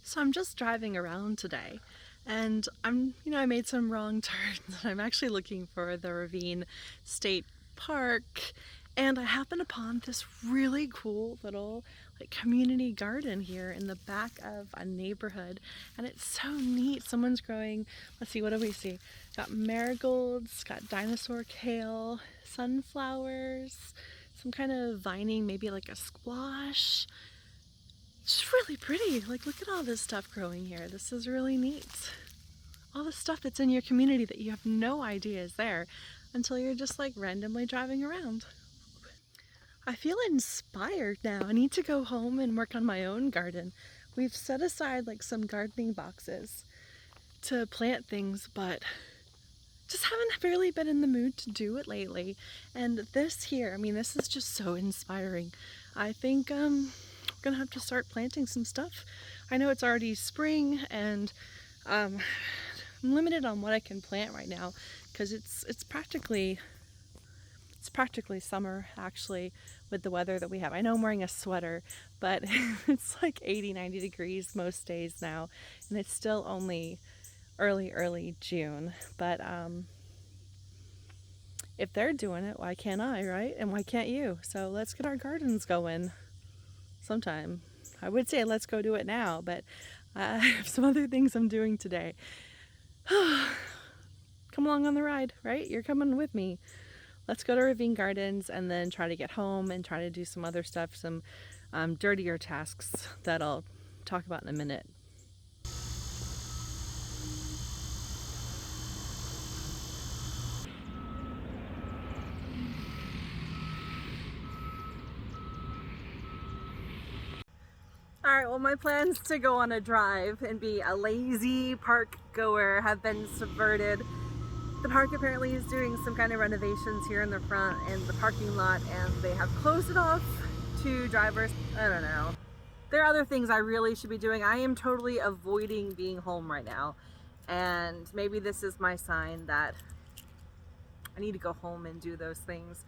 So I'm just driving around today and I made some wrong turns and I'm actually looking for the Ravine State Park, and I happened upon this really cool little community garden here in the back of a neighborhood, and it's so neat. Someone's growing, let's see, what do we see? Got marigolds, got dinosaur kale, sunflowers, some kind of vining, maybe like a squash. It's really pretty. Like, look at all this stuff growing here. This is really neat. All the stuff that's in your community that you have no idea is there until you're just like randomly driving around. I feel inspired now. I need to go home and work on my own garden. We've set aside like some gardening boxes to plant things, but just haven't really been in the mood to do it lately. And this here, I mean, this is just so inspiring. I think I'm gonna have to start planting some stuff. I know it's already spring, and I'm limited on what I can plant right now because it's practically summer actually with the weather that we have. I know I'm wearing a sweater, but it's like 80-90 degrees most days now, and it's still only early June. But if they're doing it, why can't I, right? And why can't you? So let's get our gardens going sometime. I would say let's go do it now, but I have some other things I'm doing today. Come along on the ride, right? You're coming with me. Let's go to Ravine Gardens and then try to get home and try to do some other stuff, some dirtier tasks that I'll talk about in a minute. Alright, well, my plans to go on a drive and be a lazy park goer have been subverted. The park apparently is doing some kind of renovations here in the front and the parking lot, and they have closed it off to drivers. I don't know. There are other things I really should be doing. I am totally avoiding being home right now, and maybe this is my sign that I need to go home and do those things.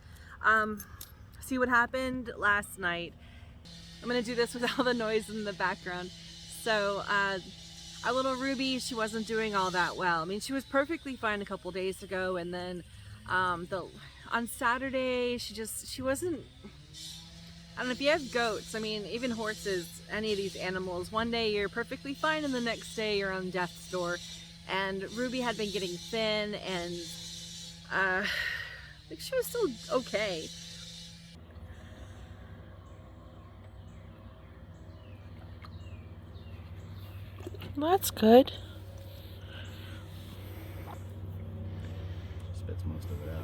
See what happened last night. I'm gonna do this with all the noise in the background. So our little Ruby, she wasn't doing all that well. I mean, she was perfectly fine a couple days ago, and then on Saturday she wasn't. I don't know if you have goats, I mean, even horses, any of these animals, one day you're perfectly fine and the next day you're on death's door. And Ruby had been getting thin, and I think she was still okay. Well, that's good. Spits most of it out.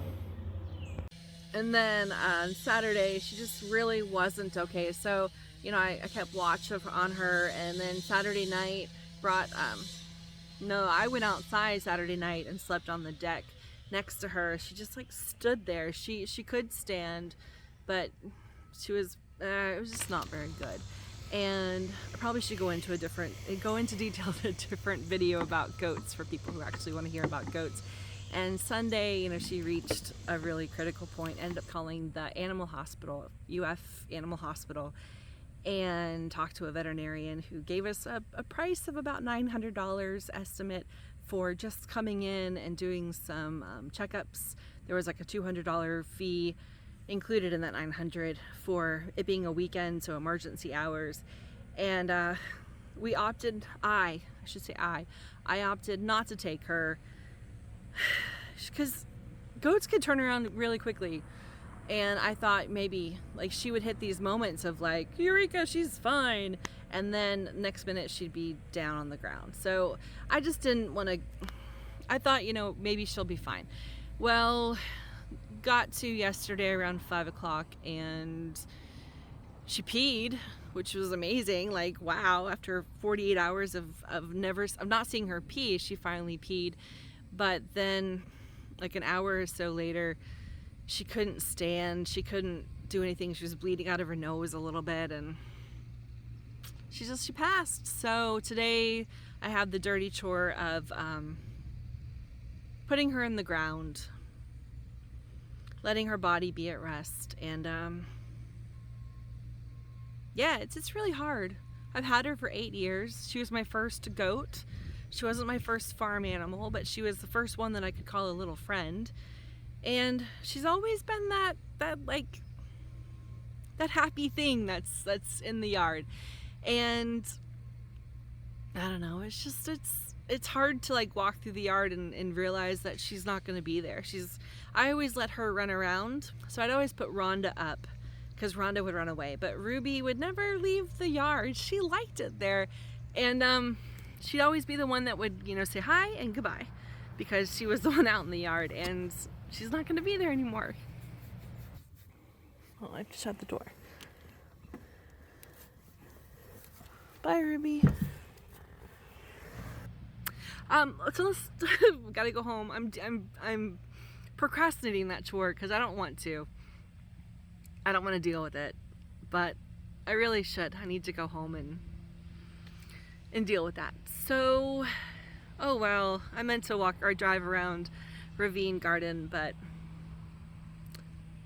And then on Saturday, she just really wasn't okay. So, I kept watch on her, and then Saturday night I went outside Saturday night and slept on the deck next to her. She just like stood there. She could stand, but it was just not very good. And I probably should go into detail in a different video about goats for people who actually want to hear about goats. And Sunday, she reached a really critical point, ended up calling the animal hospital, UF Animal Hospital, and talked to a veterinarian who gave us a price of about $900 estimate for just coming in and doing some checkups. There was like a $200 fee included in that $900 for it being a weekend, so emergency hours. And I opted not to take her because goats could turn around really quickly, and I thought maybe like she would hit these moments of like, Eureka, she's fine, and then next minute she'd be down on the ground. So I just didn't want to. I thought, maybe she'll be fine. Well, got to yesterday around 5 o'clock, and she peed, which was amazing. Like, wow, after 48 hours of not seeing her pee, she finally peed. But then like an hour or so later, she couldn't stand, she couldn't do anything. She was bleeding out of her nose a little bit, and she passed. So today I have the dirty chore of putting her in the ground, letting her body be at rest. And yeah, it's really hard I've had her for 8 years. She was my first goat. She wasn't my first farm animal, but she was the first one that I could call a little friend. And she's always been that happy thing that's in the yard. And I don't know, it's hard to like walk through the yard and realize that she's not going to be there. I always let her run around, so I'd always put Rhonda up because Rhonda would run away, but Ruby would never leave the yard. She liked it there, and she'd always be the one that would, you know, say hi and goodbye because she was the one out in the yard, and she's not going to be there anymore. Oh, I have to shut the door. Bye, Ruby. So let's gotta go home. I'm procrastinating that chore because I don't want to. I don't want to deal with it, but I really should. I need to go home and deal with that. So, oh well, I meant to walk or drive around Ravine Garden, but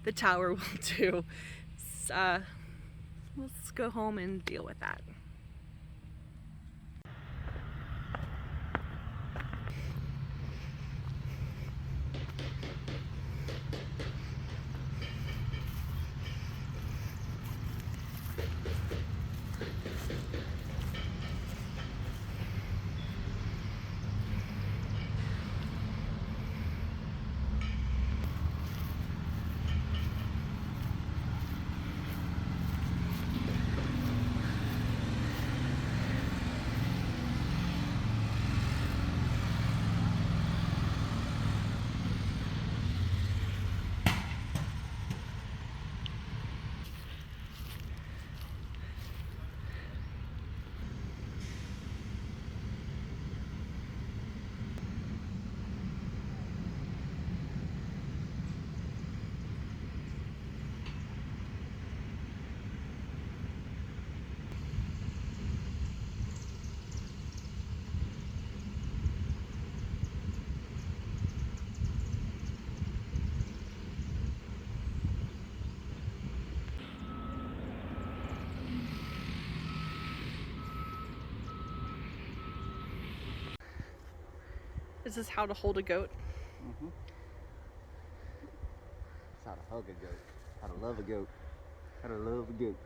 the tower will do. Let's go home and deal with that. Is this how to hold a goat? Mm-hmm. It's how to hug a goat. How to love a goat. How to love a goat.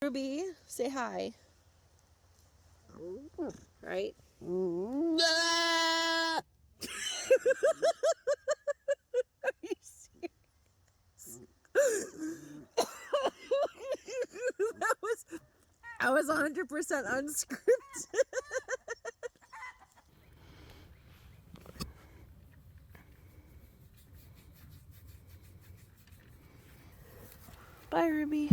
Ruby, say hi. Right? Are you serious? that was 100% unscripted. Bye, Ruby.